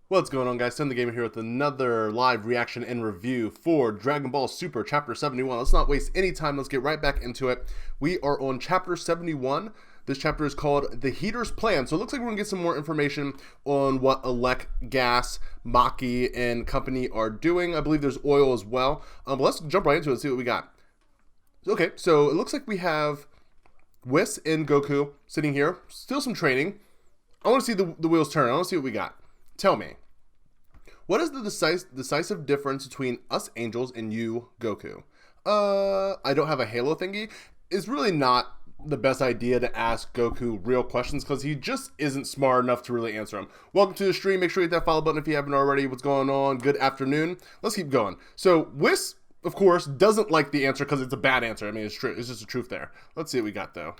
What's going on, guys? StoneTheGamer here with another live reaction and review for Dragon Ball Super Chapter 71. Let's not waste any time. Let's get right back into it. We are on Chapter 71. This chapter is called The Heater's Plan. So it looks like we're going to get some more information on what Elec, Gas, Maki, and company are doing. I believe there's oil as well. But let's jump right into it and see what we got. Okay, so it looks like we have Whis and Goku sitting here. Still some training. I want to see the wheels turn. I want to see what we got. Tell me, what is the decisive difference between us angels and you, Goku? I don't have a halo thingy. It's really not the best idea to ask Goku real questions because he just isn't smart enough to really answer them. Welcome to the stream. Make sure you hit that follow button if you haven't already. What's going on? Good afternoon. Let's keep going. So, Whis, of course, doesn't like the answer because it's a bad answer. I mean, it's true. It's just the truth there. Let's see what we got, though.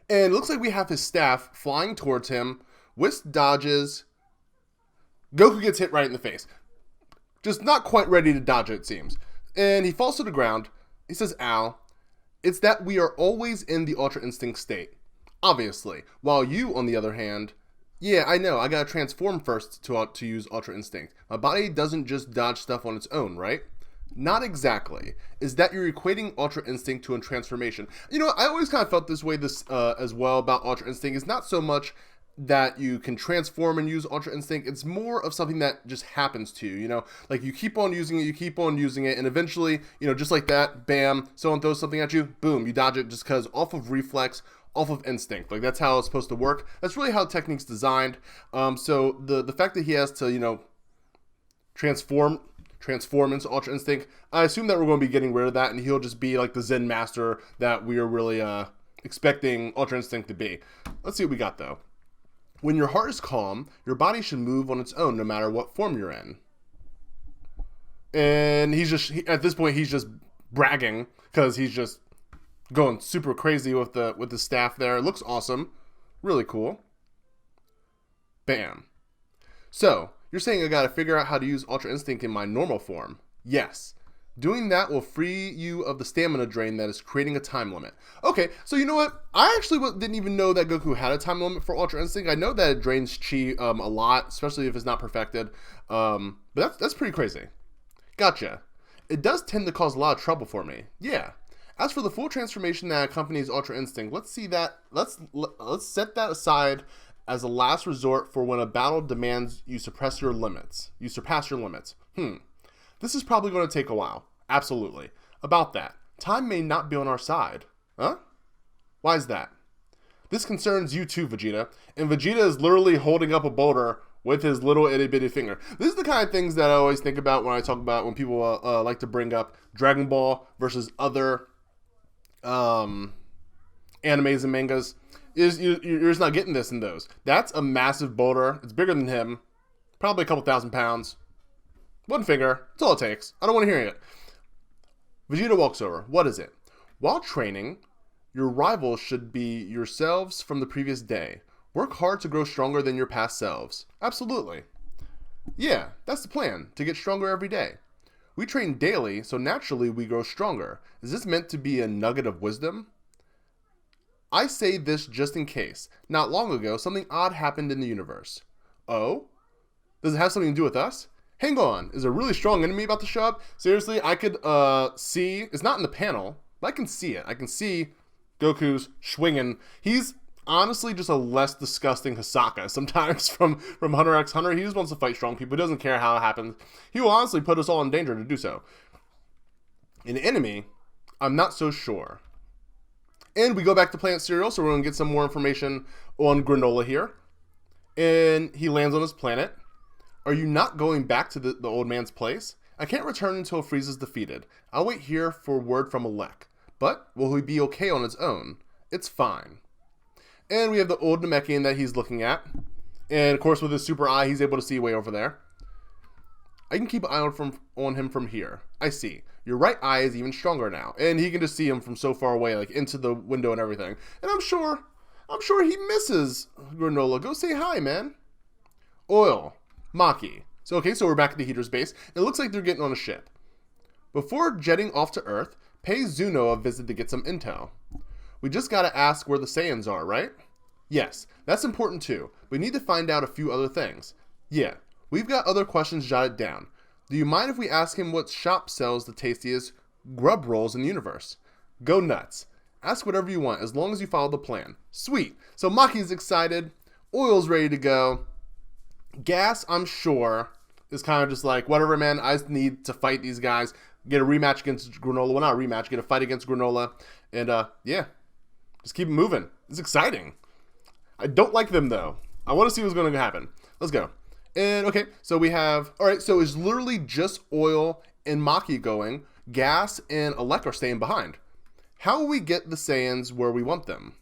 And it looks like we have his staff flying towards him. Whis dodges. Goku gets hit right in the face. Just not quite ready to dodge it, it seems. And he falls to the ground. He says, ow. It's that we are always in the Ultra Instinct state. Obviously. While you, on the other hand, yeah, I know, I gotta transform first to use Ultra Instinct. My body doesn't just dodge stuff on its own, right? Not exactly. Is that you're equating Ultra Instinct to a transformation. You know, I always kind of felt this way as well about Ultra Instinct. It's not so much that you can transform and use Ultra Instinct. It's more of something that just happens to you, you know, like you keep on using it, and eventually, you know, just like that, bam, someone throws something at you, boom, you dodge it just because off of reflex, off of instinct. Like, that's how it's supposed to work. That's really how the technique's designed. So the fact that he has to, you know, transform into Ultra Instinct, I assume that we're going to be getting rid of that, and he'll just be like the Zen master that we are really expecting Ultra Instinct to be. Let's see what we got, though. When your heart is calm, your body should move on its own no matter what form you're in. And at this point, he's just bragging because he's just going super crazy with the staff there. It looks awesome. Really cool. Bam. So, you're saying I gotta figure out how to use Ultra Instinct in my normal form. Yes. Doing that will free you of the stamina drain that is creating a time limit. Okay, so you know what? I actually didn't even know that Goku had a time limit for Ultra Instinct. I know that it drains chi a lot, especially if it's not perfected. But that's pretty crazy. Gotcha. It does tend to cause a lot of trouble for me. Yeah. As for the full transformation that accompanies Ultra Instinct, let's set that aside as a last resort for when a battle demands you surpass your limits. This is probably going to take a while. Absolutely. About that, time may not be on our side. Huh? Why is that? This concerns you too, Vegeta. And Vegeta is literally holding up a boulder with his little itty bitty finger. This is the kind of things that I always think about when I talk about when people like to bring up Dragon Ball versus other animes and mangas. You're just not getting this in those. That's a massive boulder. It's bigger than him. Probably a couple thousand pounds. One finger. That's all it takes. I don't want to hear it. Vegeta walks over. What is it? While training, your rivals should be yourselves from the previous day. Work hard to grow stronger than your past selves. Absolutely. Yeah, that's the plan. To get stronger every day. We train daily, so naturally we grow stronger. Is this meant to be a nugget of wisdom? I say this just in case. Not long ago, something odd happened in the universe. Oh? Does it have something to do with us? Hang on, is a really strong enemy about to show up? Seriously, I could see, it's not in the panel, but I can see it. I can see Goku's swinging. He's honestly just a less disgusting Hisaka sometimes from Hunter x Hunter. He just wants to fight strong people. He doesn't care how it happens. He will honestly put us all in danger to do so. An enemy? I'm not so sure. And we go back to Planet Cereal, so we're going to get some more information on Granola here. And he lands on his planet. Are you not going back to the old man's place? I can't return until Frieza's defeated. I'll wait here for word from Elec. But will he be okay on his own? It's fine. And we have the old Namekian that he's looking at. And of course with his super eye, he's able to see way over there. I can keep an eye on him from here. I see. Your right eye is even stronger now. And he can just see him from so far away, like into the window and everything. And I'm sure he misses Granola. Go say hi, man. Oil. Maki. So we're back at the Heater's base. It looks like they're getting on a ship. Before jetting off to Earth, pay Zuno a visit to get some intel. We just gotta ask where the Saiyans are, right? Yes, that's important too. We need to find out a few other things. Yeah, we've got other questions jotted down. Do you mind if we ask him what shop sells the tastiest grub rolls in the universe? Go nuts. Ask whatever you want as long as you follow the plan. Sweet. So Maki's excited. Oil's ready to go. Gas, I'm sure, is kind of just like, whatever, man. I just need to fight these guys. Get a rematch against Granola. Well, not a rematch. Get a fight against Granola. And, yeah. Just keep it moving. It's exciting. I don't like them, though. I want to see what's going to happen. Let's go. And, okay, so we have... Alright, so it's literally just Oil and Maki going. Gas and Elec are staying behind. How will we get the Saiyans where we want them?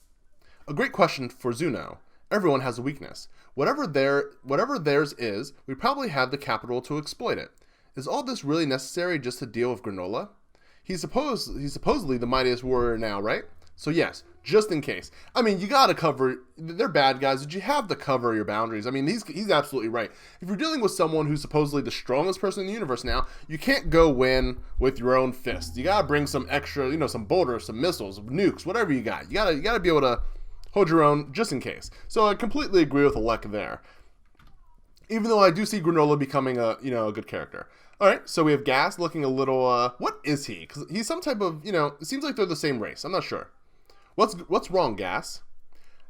A great question for Zuno. Everyone has a weakness. Whatever theirs is, we probably have the capital to exploit it. Is all this really necessary just to deal with Granola? He's supposedly the mightiest warrior now, right? So yes, just in case. I mean, you gotta cover... They're bad guys, but you have to cover your boundaries. I mean, he's absolutely right. If you're dealing with someone who's supposedly the strongest person in the universe now, you can't go win with your own fist. You gotta bring some extra, you know, some boulders, some missiles, nukes, whatever you got. You gotta be able to hold your own just in case. So I completely agree with Elec there. Even though I do see Granola becoming a good character. Alright, so we have Gas looking a little, what is he? Because he's some type of, it seems like they're the same race. I'm not sure. What's wrong, Gas?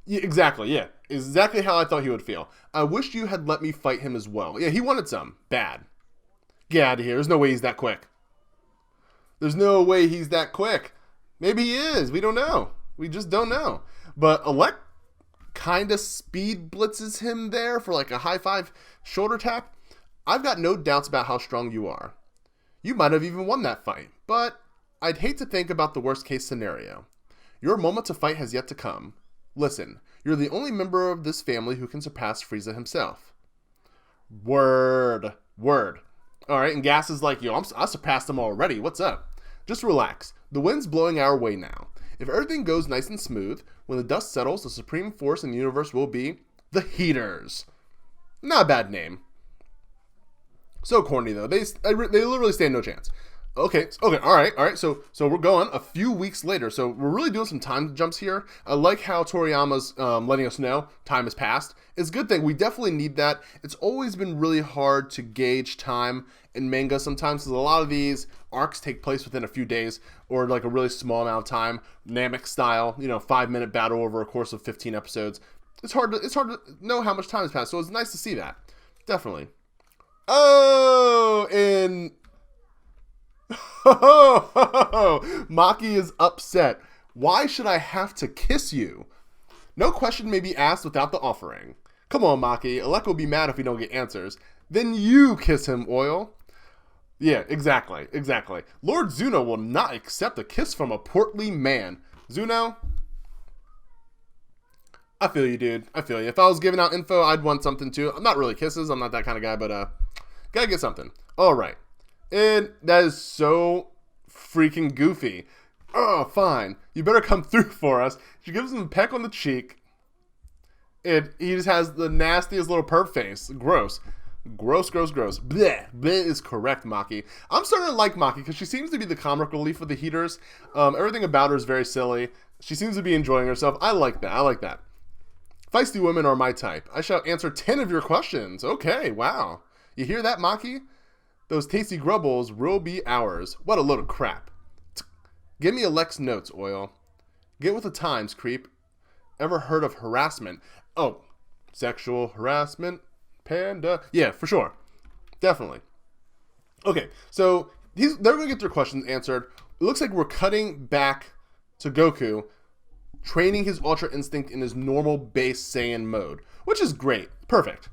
Yeah, exactly, yeah. Exactly how I thought he would feel. I wish you had let me fight him as well. Yeah, he wanted some. Bad. Get out of here. There's no way he's that quick. There's no way he's that quick. Maybe he is. We don't know. We just don't know. But Elec kind of speed blitzes him there for like a high five shoulder tap. I've got no doubts about how strong you are. You might have even won that fight, but I'd hate to think about the worst case scenario. Your moment to fight has yet to come. Listen, you're the only member of this family who can surpass Frieza himself. Word. Alright, and Gas is like, yo, I surpassed him already. What's up? Just relax. The wind's blowing our way now. If everything goes nice and smooth, when the dust settles, the supreme force in the universe will be the Heaters. Not a bad name. So corny though. They literally stand no chance. Okay, all right. So we're going a few weeks later. So we're really doing some time jumps here. I like how Toriyama's letting us know time has passed. It's a good thing. We definitely need that. It's always been really hard to gauge time in manga sometimes, because a lot of these arcs take place within a few days or like a really small amount of time. Namek style, 5-minute battle over a course of 15 episodes. It's hard to know how much time has passed. So it's nice to see that. Definitely. Oh, and Maki is upset. Why should I have to kiss you? No question may be asked without the offering. Come on, Maki. Elec will be mad if we don't get answers. Then you kiss him, Oil. Yeah, exactly. Lord Zuno will not accept a kiss from a portly man. Zuno, I feel you, dude. I feel you. If I was giving out info, I'd want something too. I'm not really kisses. I'm not that kind of guy, but gotta get something. All right. And that is so freaking goofy. Oh, fine. You better come through for us. She gives him a peck on the cheek. And he just has the nastiest little perp face. Gross. Bleh. Bleh is correct, Maki. I'm starting to like Maki because she seems to be the comic relief of the Heaters. Everything about her is very silly. She seems to be enjoying herself. I like that. Feisty women are my type. I shall answer 10 of your questions. Okay, wow. You hear that, Maki? Those tasty grubbles will be ours. What a load of crap. Give me Elec's notes, Oil. Get with the times, creep. Ever heard of harassment? Oh, sexual harassment? Panda? Yeah, for sure. Definitely. Okay, so they're going to get their questions answered. It looks like we're cutting back to Goku, training his Ultra Instinct in his normal base Saiyan mode, which is great. Perfect.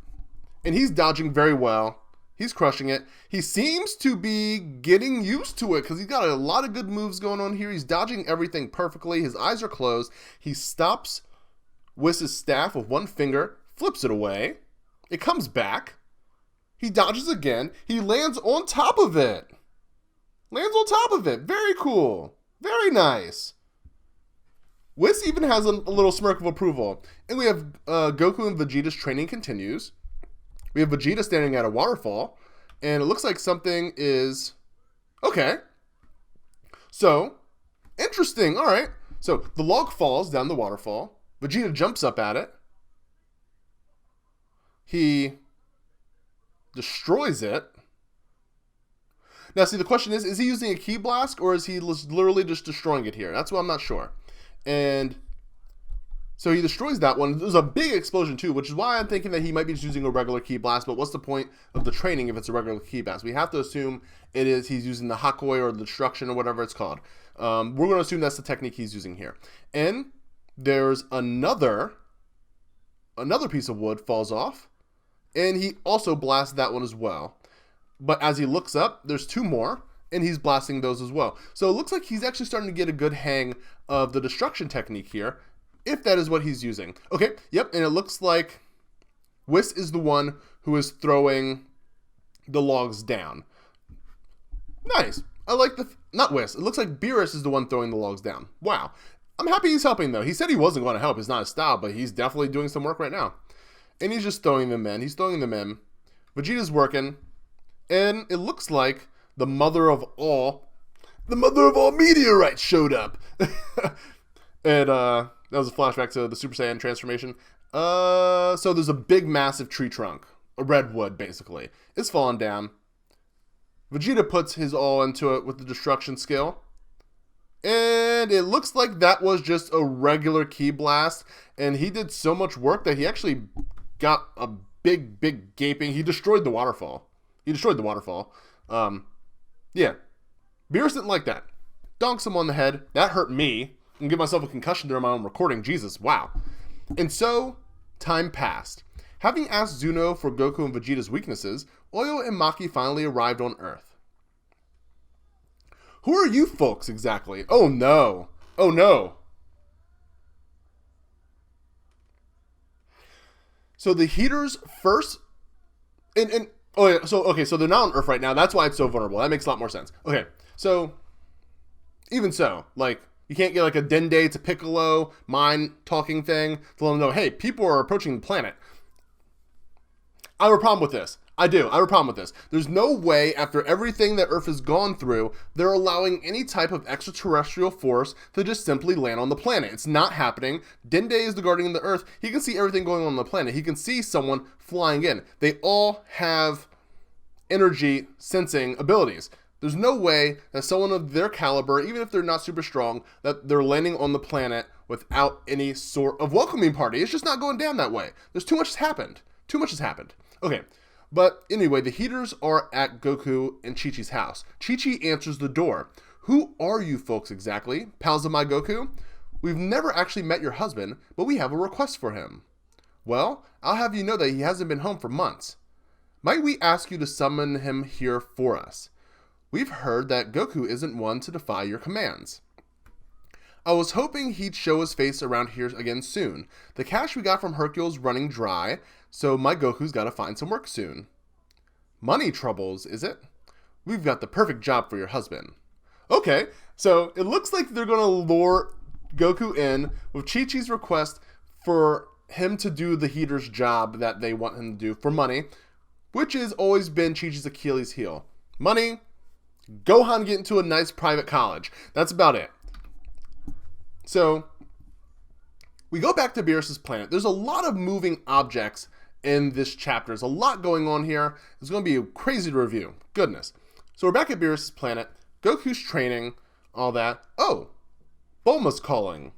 And he's dodging very well. He's crushing it. He seems to be getting used to it because he's got a lot of good moves going on here. He's dodging everything perfectly. His eyes are closed. He stops Whis' staff with one finger, flips it away. It comes back. He dodges again. He lands on top of it. Very cool. Very nice. Whis even has a little smirk of approval. And we have Goku and Vegeta's training continues. We have Vegeta standing at a waterfall. And it looks like something is... Okay. So, interesting. All right. So, the log falls down the waterfall. Vegeta jumps up at it. He destroys it. Now, see, the question is he using a ki blast, or is he literally just destroying it here? That's what I'm not sure. And so he destroys that one. There's a big explosion, too, which is why I'm thinking that he might be just using a regular ki blast, but what's the point of the training if it's a regular ki blast? We have to assume he's using the hakoi or the destruction or whatever it's called. We're going to assume that's the technique he's using here. And there's another piece of wood falls off, and he also blasts that one as well. But as he looks up, there's two more, and he's blasting those as well. So it looks like he's actually starting to get a good hang of the destruction technique here, if that is what he's using. Okay, yep, and it looks like Whis is the one who is throwing the logs down. Nice. I like not Whis. It looks like Beerus is the one throwing the logs down. Wow. I'm happy he's helping, though. He said he wasn't going to help. It's not his style, but he's definitely doing some work right now. And he's just throwing them in. He's throwing them in. Vegeta's working. And it looks like the mother of all meteorites showed up. And that was a flashback to the Super Saiyan transformation. So there's a big, massive tree trunk. A redwood, basically. It's falling down. Vegeta puts his all into it with the destruction skill. And it looks like that was just a regular ki blast. And he did so much work that he actually got a big, big gaping. He destroyed the waterfall. Yeah. Beerus didn't like that. Donks him on the head. That hurt me. And give myself a concussion during my own recording. Jesus, wow. And so, time passed. Having asked Zuno for Goku and Vegeta's weaknesses, Oyo and Maki finally arrived on Earth. Who are you folks exactly? Oh no. Oh no. So the heaters first... So they're not on Earth right now. That's why it's so vulnerable. That makes a lot more sense. Okay, so even so, like, you can't get like a Dende to Piccolo mind talking thing to let them know, hey, people are approaching the planet. I have a problem with this. I have a problem with this. There's no way, after everything that Earth has gone through, they're allowing any type of extraterrestrial force to just simply land on the planet. It's not happening. Dende is the guardian of the Earth. He can see everything going on the planet. He can see someone flying in. They all have energy sensing abilities. There's no way that someone of their caliber, even if they're not super strong, that they're landing on the planet without any sort of welcoming party. It's just not going down that way. There's too much has happened. Too much has happened. Okay. But anyway, the heaters are at Goku and Chi-Chi's house. Chi-Chi answers the door. Who are you folks exactly? Pals of my Goku? We've never actually met your husband, but we have a request for him. Well, I'll have you know that he hasn't been home for months. Might we ask you to summon him here for us? We've heard that Goku isn't one to defy your commands. I was hoping he'd show his face around here again soon. The cash we got from Hercule's running dry, so my Goku's got to find some work soon. Money troubles, is it? We've got the perfect job for your husband. Okay, so it looks like they're going to lure Goku in with Chi-Chi's request for him to do the heater's job that they want him to do for money, which has always been Chi-Chi's Achilles heel. Money, Gohan get into a nice private college. That's about it. So, we go back to Beerus' planet. There's a lot of moving objects in this chapter. There's a lot going on here. It's going to be crazy to review. Goodness. So we're back at Beerus' planet. Goku's training, all that. Oh, Bulma's calling.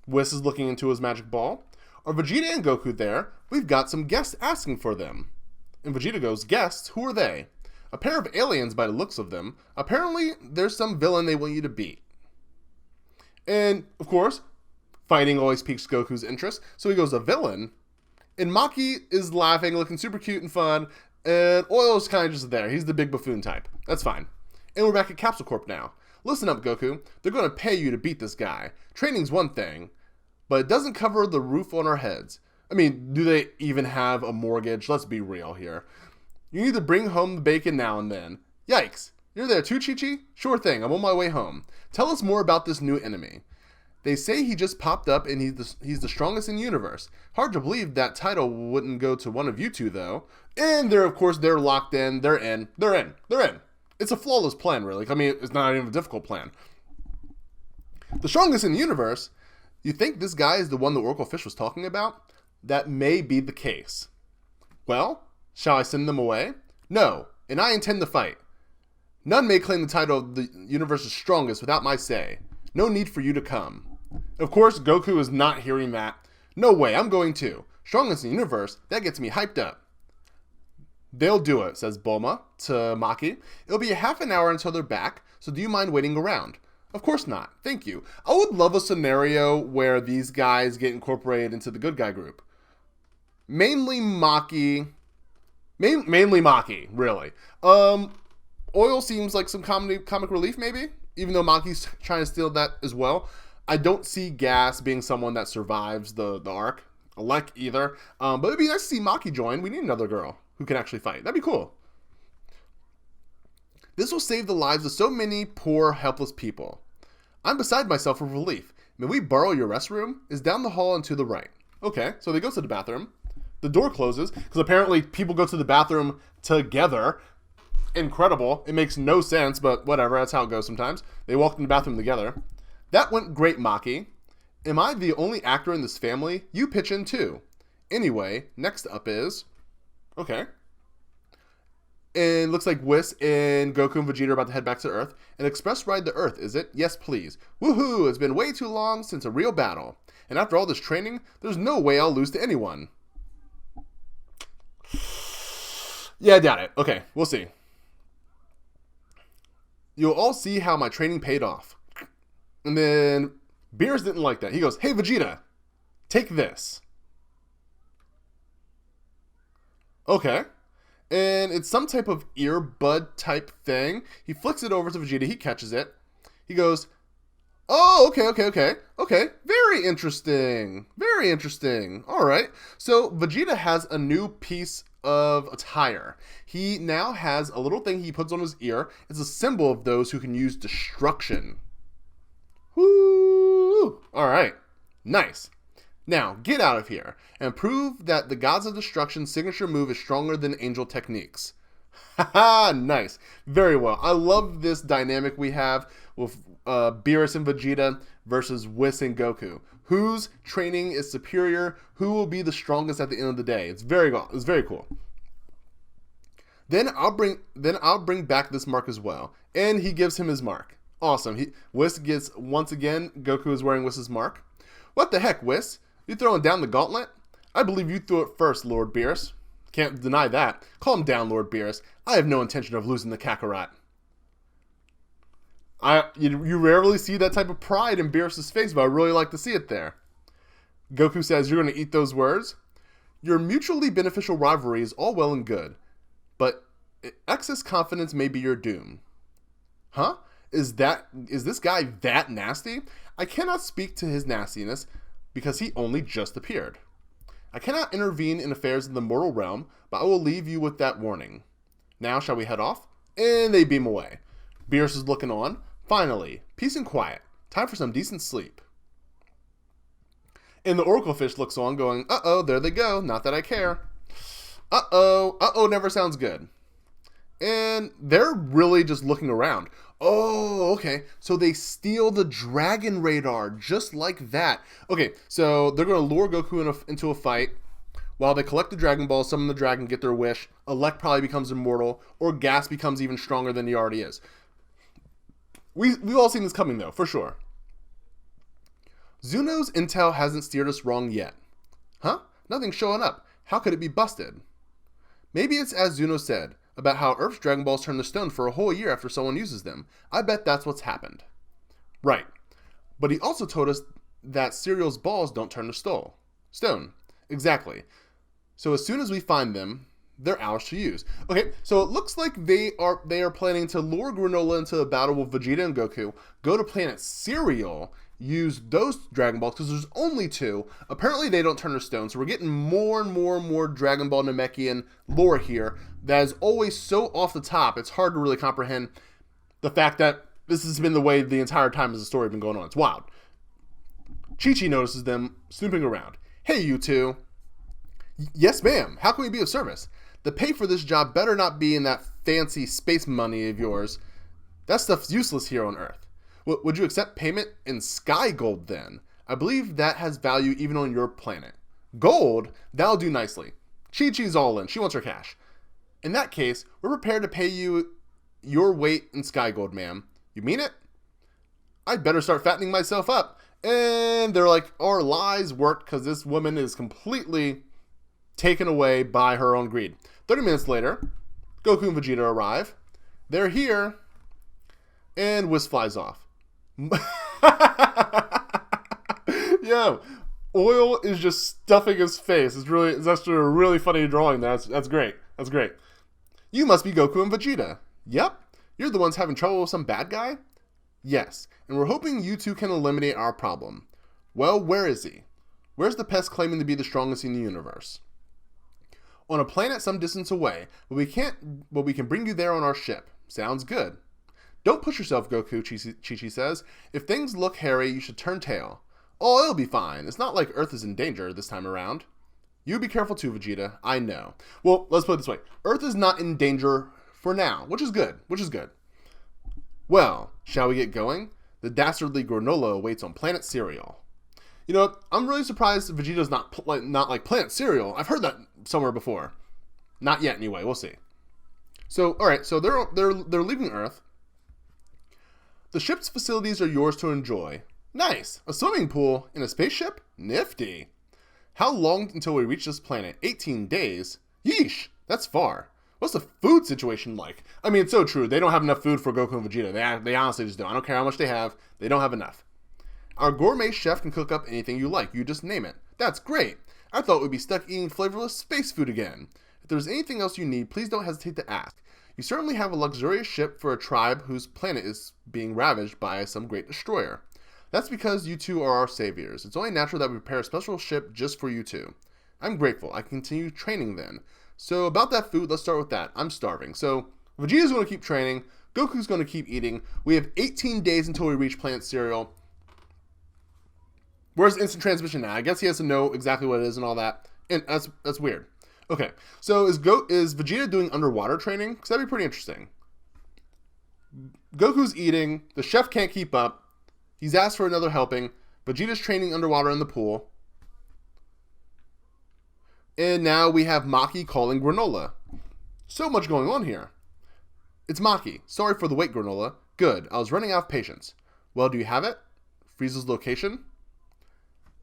Whis is looking into his magic ball. Are Vegeta and Goku there? We've got some guests asking for them. And Vegeta goes, guests? Who are they? A pair of aliens by the looks of them. Apparently, there's some villain they want you to beat. And, of course, fighting always piques Goku's interest. So he goes, a villain? And Maki is laughing, looking super cute and fun. And Oil's kind of just there. He's the big buffoon type. That's fine. And we're back at Capsule Corp now. Listen up, Goku. They're going to pay you to beat this guy. Training's one thing, but it doesn't cover the roof on our heads. I mean, do they even have a mortgage? Let's be real here. You need to bring home the bacon now and then. Yikes. You're there too, Chi-Chi? Sure thing, I'm on my way home. Tell us more about this new enemy. They say he just popped up and he's the strongest in the universe. Hard to believe that title wouldn't go to one of you two, though. And they're locked in. They're in. It's a flawless plan, really. I mean, it's not even a difficult plan. The strongest in the universe? You think this guy is the one the Oracle Fish was talking about? That may be the case. Well, Shall I send them away? No, and I intend to fight. None may claim the title of the universe's strongest without my say. No need for you to come. Of course, Goku is not hearing that. No way, I'm going too. Strongest in the universe, that gets me hyped up. They'll do it, says Bulma to Maki. It'll be a half an hour until they're back, so do you mind waiting around? Of course not, thank you. I would love a scenario where these guys get incorporated into the good guy group. Mainly Maki, really. Oil seems like some comic relief, maybe, even though Maki's trying to steal that as well. I don't see Gas being someone that survives the arc. Elec either. But it'd be nice to see Maki join. We need another girl who can actually fight. That'd be cool. This will save the lives of so many poor, helpless people. I'm beside myself with relief. May we borrow your restroom? It's down the hall and to the right. Okay, so they go to the bathroom. The door closes, because apparently people go to the bathroom together. Incredible. It makes no sense, but whatever. That's how it goes sometimes. They walk in the bathroom together. That went great, Maki. Am I the only actor in this family? You pitch in too. Anyway, next up is... Okay. And looks like Whis and Goku and Vegeta are about to head back to Earth. An express ride to Earth, is it? Yes, please. Woohoo! It's been way too long since a real battle. And after all this training, there's no way I'll lose to anyone. Yeah, I doubt it. Okay, we'll see. You'll all see how my training paid off. And then Beerus didn't like that. He goes, hey, Vegeta, take this. Okay. And it's some type of earbud type thing. He flicks it over to Vegeta. He catches it. He goes, oh, okay. Very interesting. Very interesting. All right. So Vegeta has a new piece of attire. He now has a little thing he puts on his ear. It's a symbol of those who can use destruction. Woo! All right. Nice. Now, get out of here and prove that the Gods of Destruction's signature move is stronger than Angel techniques. Haha, nice. Very well. I love this dynamic we have with Beerus and Vegeta versus Whis and Goku. Whose training is superior? Who will be the strongest at the end of the day? It's very cool. Then I'll bring back this mark as well. And he gives him his mark. Awesome. Whis gets, once again, Goku is wearing Whis' mark. What the heck, Whis? You throwing down the gauntlet? I believe you threw it first, Lord Beerus. Can't deny that. Calm down, Lord Beerus. I have no intention of losing the Kakarot. You rarely see that type of pride in Beerus' face, but I really like to see it there. Goku says, you're going to eat those words? Your mutually beneficial rivalry is all well and good, but excess confidence may be your doom. Huh? Is this guy that nasty? I cannot speak to his nastiness because he only just appeared. I cannot intervene in affairs in the mortal realm, but I will leave you with that warning. Now shall we head off? And they beam away. Beerus is looking on. Finally, peace and quiet. Time for some decent sleep. And the Oracle Fish looks on going, uh-oh, there they go. Not that I care. Uh-oh never sounds good. And they're really just looking around. Oh, okay. So they steal the dragon radar just like that. Okay, so they're going to lure Goku into a fight. While they collect the Dragon Balls, summon the dragon, get their wish. Elec probably becomes immortal, or Gas becomes even stronger than he already is. We've all seen this coming, though, for sure. Zuno's intel hasn't steered us wrong yet. Huh? Nothing's showing up. How could it be busted? Maybe it's as Zuno said, about how Earth's Dragon Balls turn to stone for a whole year after someone uses them. I bet that's what's happened. Right. But he also told us that Cereal's balls don't turn to stone. Exactly. So as soon as we find them, they're ours to use. Okay, so it looks like they are planning to lure Granola into a battle with Vegeta and Goku, go to planet Cereal, use those Dragon Balls, because there's only 2. Apparently they don't turn to stone, so we're getting more and more Dragon Ball Namekian lore here that is always so off the top, it's hard to really comprehend the fact that this has been the way the entire time as the story has been going on. It's wild. Chi-Chi notices them snooping around. Hey, you two. Yes, ma'am. How can we be of service? The pay for this job better not be in that fancy space money of yours. That stuff's useless here on Earth. Would you accept payment in sky gold then? I believe that has value even on your planet. Gold? That'll do nicely. Chi-Chi's all in. She wants her cash. In that case, we're prepared to pay you your weight in sky gold, ma'am. You mean it? I'd better start fattening myself up. And they're like, our lies worked because this woman is completely taken away by her own greed. 30 minutes later, Goku and Vegeta arrive. They're here, and Whis flies off. Yo, Oil is just stuffing his face. It's actually a really funny drawing there. That's great. That's great. You must be Goku and Vegeta. Yep. You're the ones having trouble with some bad guy? Yes, and we're hoping you two can eliminate our problem. Well, where is he? Where's the pest claiming to be the strongest in the universe? On a planet some distance away, but we can bring you there on our ship. Sounds good. Don't push yourself, Goku, Chi-Chi says. If things look hairy, you should turn tail. Oh, it'll be fine. It's not like Earth is in danger this time around. You be careful too, Vegeta. I know. Well, let's put it this way. Earth is not in danger for now, which is good. Well, shall we get going? The dastardly granola awaits on planet Cereal. You know, I'm really surprised Vegeta's not like planet Cereal. I've heard that somewhere before. Not yet, anyway. We'll see. So, all right. So they're leaving Earth. The ship's facilities are yours to enjoy. Nice. A swimming pool in a spaceship? Nifty. How long until we reach this planet? 18 days? Yeesh. That's far. What's the food situation like? I mean, it's so true. They don't have enough food for Goku and Vegeta. They honestly just don't. I don't care how much they have. They don't have enough. Our gourmet chef can cook up anything you like. You just name it. That's great. I thought we'd be stuck eating flavorless space food again. If there's anything else you need, please don't hesitate to ask. You certainly have a luxurious ship for a tribe whose planet is being ravaged by some great destroyer. That's because you two are our saviors. It's only natural that we prepare a special ship just for you two. I'm grateful. I can continue training then. So about that food, let's start with that. I'm starving. So Vegeta's going to keep training. Goku's going to keep eating. We have 18 days until we reach Planet Cereal. Where's instant transmission now? I guess he has to know exactly what it is and all that. And that's weird. Okay, so is Vegeta doing underwater training? Because that'd be pretty interesting. Goku's eating. The chef can't keep up. He's asked for another helping. Vegeta's training underwater in the pool. And now we have Maki calling Granola. So much going on here. It's Maki. Sorry for the wait, Granola. Good. I was running out of patience. Well, do you have it? Frieza's location?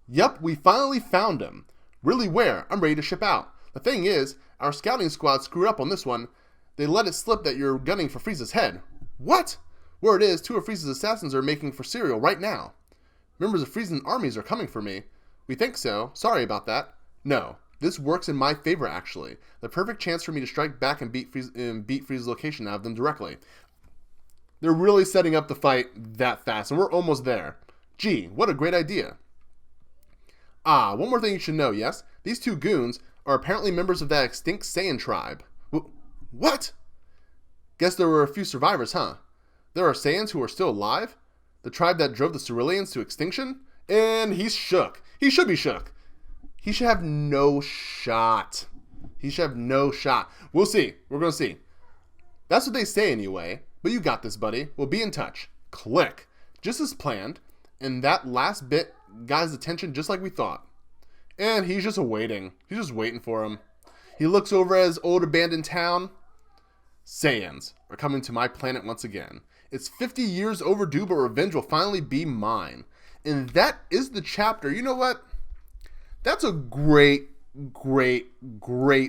Yep, we finally found him. Really where? I'm ready to ship out. The thing is, our scouting squad screwed up on this one. They let it slip that you're gunning for Frieza's head. What? Word is, 2 of Frieza's assassins are making for Cereal right now. Members of Frieza's armies are coming for me. We think so. Sorry about that. No. This works in my favor, actually. The perfect chance for me to strike back and beat Frieza's location out of them directly. They're really setting up the fight that fast, and we're almost there. Gee, what a great idea. Ah, one more thing you should know, yes? These 2 goons are apparently members of that extinct Saiyan tribe. What? Guess there were a few survivors, huh? There are Saiyans who are still alive? The tribe that drove the Ceruleans to extinction? And he's shook. He should be shook. He should have no shot. He should have no shot. We'll see. We're going to see. That's what they say anyway. But you got this, buddy. We'll be in touch. Click. Just as planned. And that last bit got his attention just like we thought. And he's just waiting. He's just waiting for him. He looks over at his old abandoned town. Saiyans are coming to my planet once again. It's 50 years overdue, but revenge will finally be mine. And that is the chapter. You know what? That's a great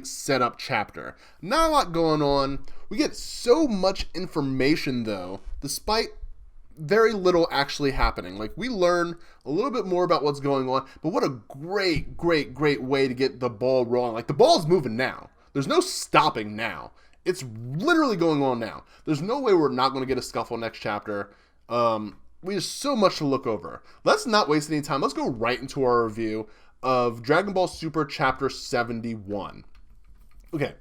setup chapter. Not a lot going on. We get so much information, though, despite very little actually happening. Like, we learn a little bit more about what's going on, but what a great way to get the ball rolling. Like, the ball's moving now. There's no stopping now. It's literally going on now. There's no way we're not going to get a scuffle next chapter. We have so much to look over. Let's not waste any time. Let's go right into our review of Dragon Ball Super Chapter 71. Okay,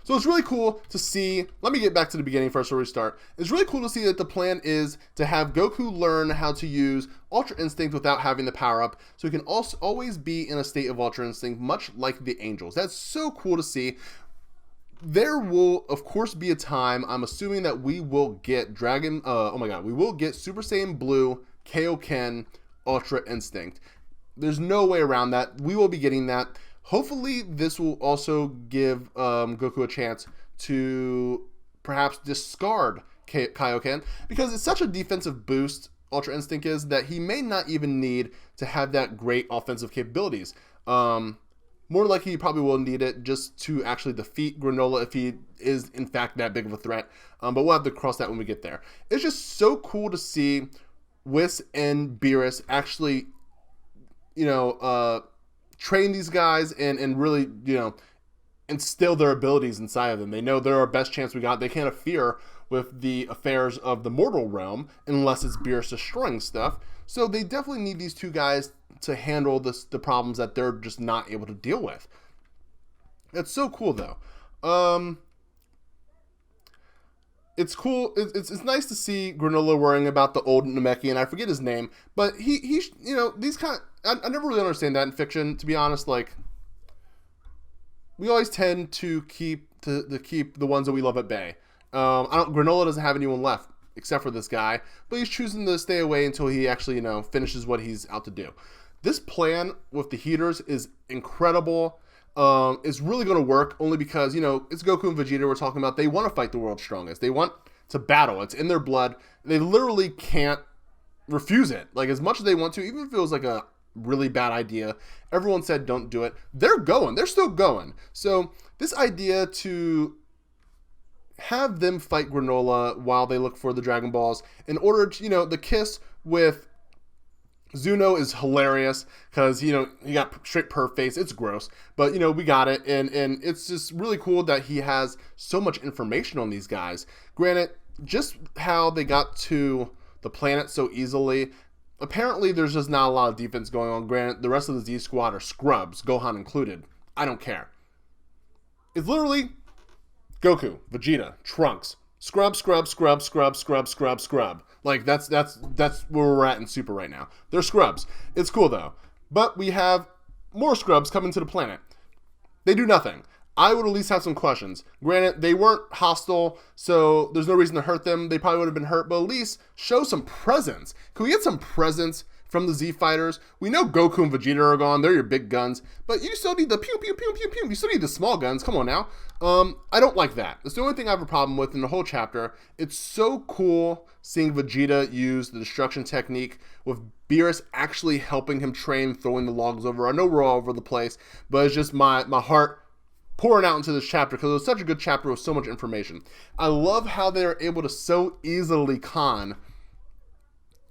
so it's really cool to see, let me get back to the beginning first before we start. It's really cool to see that the plan is to have Goku learn how to use Ultra Instinct without having the power up, so he can also always be in a state of Ultra Instinct, much like the Angels. That's so cool to see. There will, of course, be a time, I'm assuming that we will get we will get Super Saiyan Blue, Kaioken, Ultra Instinct. There's no way around that. We will be getting that. Hopefully, this will also give Goku a chance to perhaps discard Kaioken, because it's such a defensive boost, Ultra Instinct is, that he may not even need to have that great offensive capabilities. More likely, he probably will need it just to actually defeat Granola if he is, in fact, that big of a threat. But we'll have to cross that when we get there. It's just so cool to see Whis and Beerus actually, train these guys and really, instill their abilities inside of them. They know they're our best chance we got. They can't interfere with the affairs of the mortal realm unless it's Beerus destroying stuff. So they definitely need these two guys to handle the problems that they're just not able to deal with. It's so cool, though. It's cool. It's nice to see Granola worrying about the old Namekian. I forget his name, but he these kind of, I never really understand that in fiction, to be honest. Like, we always tend to keep the ones that we love at bay. Granola doesn't have anyone left except for this guy, but he's choosing to stay away until he actually, finishes what he's out to do. This plan with the heaters is incredible. It's really going to work only because, it's Goku and Vegeta we're talking about. They want to fight the world's strongest. They want to battle. It's in their blood. They literally can't refuse it. Like, as much as they want to, even if it was like a really bad idea, everyone said don't do it. They're going. They're still going. So this idea to have them fight Granola while they look for the Dragon Balls in order to, the kiss with Zuno is hilarious because, he got straight perf face. It's gross, but, we got it. And it's just really cool that he has so much information on these guys. Granted, just how they got to the planet so easily, apparently there's just not a lot of defense going on. Granted, the rest of the Z Squad are scrubs, Gohan included. I don't care. It's literally Goku, Vegeta, Trunks, scrub. Like, that's where we're at in Super right now. They're scrubs. It's cool, though. But we have more scrubs coming to the planet. They do nothing. I would at least have some questions. Granted, they weren't hostile, so there's no reason to hurt them. They probably would have been hurt, but at least show some presence. Can we get some presence from the Z Fighters? We know Goku and Vegeta are gone. They're your big guns. But you still need the pew, pew, pew, pew, pew. You still need the small guns. Come on now. I don't like that. That's the only thing I have a problem with in the whole chapter. It's so cool seeing Vegeta use the destruction technique with Beerus actually helping him train, throwing the logs over. I know we're all over the place, but it's just my heart pouring out into this chapter because it was such a good chapter with so much information. I love how they're able to so easily con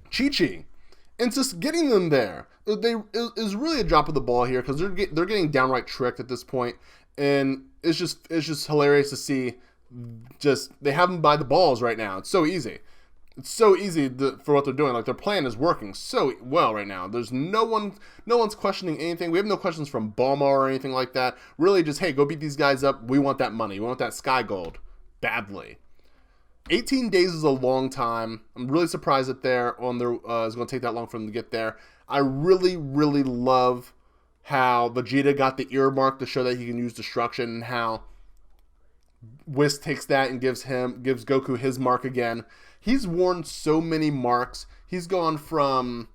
Chi-Chi. And just getting them there, is really a drop of the ball here because they're getting downright tricked at this point, and it's just hilarious to see. Just they have them by the balls right now. It's so easy. It's so easy for what they're doing. Like, their plan is working so well right now. There's no one's questioning anything. We have no questions from Bulma or anything like that. Really, just hey, go beat these guys up. We want that money. We want that sky gold badly. 18 days is a long time. I'm really surprised that it's going to take that long for them to get there. I really, really love how Vegeta got the ear mark to show that he can use destruction, and how Whis takes that and gives Goku his mark again. He's worn so many marks. He's gone from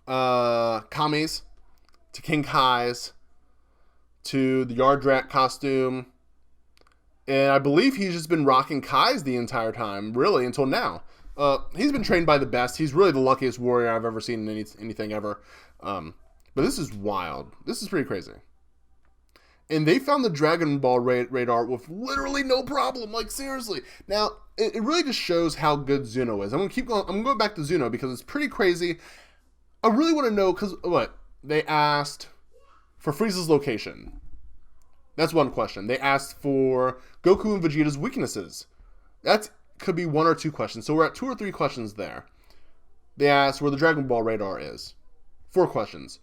Kami's to King Kai's to the Yardrat costume. And I believe he's just been rocking Kai's the entire time, really, until now. He's been trained by the best. He's really the luckiest warrior I've ever seen in anything ever. But this is wild. This is pretty crazy. And they found the Dragon Ball radar with literally no problem. Like, seriously. Now, it really just shows how good Zuno is. I'm going to keep going. I'm going back to Zuno because it's pretty crazy. I really want to know, because, they asked for Frieza's location. That's one question. They asked for Goku and Vegeta's weaknesses. That could be one or two questions. So we're at 2 or 3 questions there. They asked where the Dragon Ball radar is. 4 questions.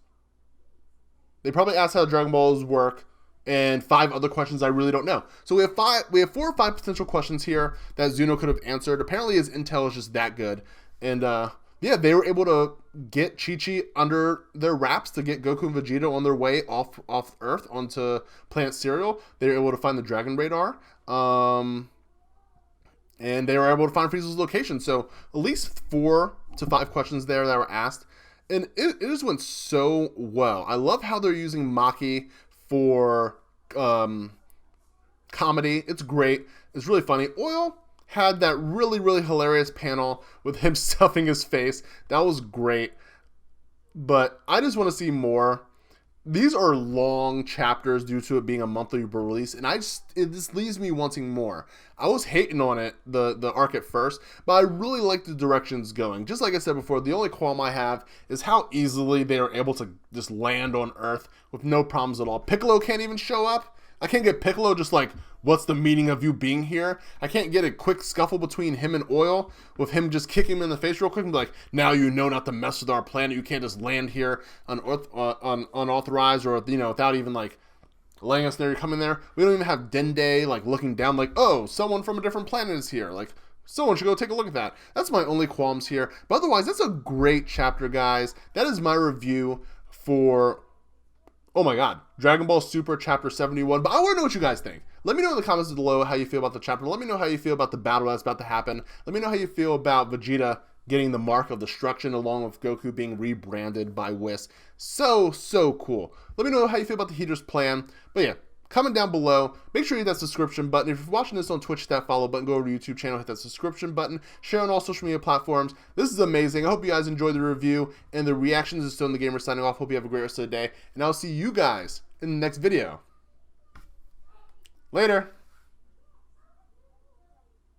They probably asked how Dragon Balls work, and 5 other questions I really don't know. So we have 4 or 5 potential questions here that Zuno could have answered. Apparently his intel is just that good. And yeah, they were able to get Chi-Chi under their wraps to get Goku and Vegeta on their way off Earth onto Planet Cereal. They were able to find the Dragon Radar. And they were able to find Frieza's location. So at least 4 to 5 questions there that were asked. And it just went so well. I love how they're using Maki for comedy. It's great. It's really funny. Oil had that really, really hilarious panel with him stuffing his face. That was great. But I just want to see more. These are long chapters due to it being a monthly release, and it just leaves me wanting more. I was hating on it, the arc at first, but I really like the directions going. Just like I said before, the only qualm I have is how easily they are able to just land on Earth with no problems at all. Piccolo can't even show up. I can't get Piccolo just like, what's the meaning of you being here? I can't get a quick scuffle between him and Oil with him just kicking him in the face real quick and be like, now you know not to mess with our planet. You can't just land here unauthorized or, you know, without even like laying us there. You're coming there. We don't even have Dende like looking down like, oh, someone from a different planet is here. Like, someone should go take a look at that. That's my only qualms here. But otherwise, that's a great chapter, guys. That is my review for... oh my god, Dragon Ball Super Chapter 71. But I want to know what you guys think. Let me know in the comments below how you feel about the chapter. Let me know how you feel about the battle that's about to happen. Let me know how you feel about Vegeta getting the Mark of Destruction along with Goku being rebranded by Whis. So cool. Let me know how you feel about the Heater's plan. But yeah, comment down below. Make sure you hit that subscription button. If you're watching this on Twitch, hit that follow button. Go over to YouTube channel, hit that subscription button. Share on all social media platforms. This is amazing. I hope you guys enjoyed the review and the reactions of Stone the Gamer signing off. Hope you have a great rest of the day. And I'll see you guys in the next video. Later.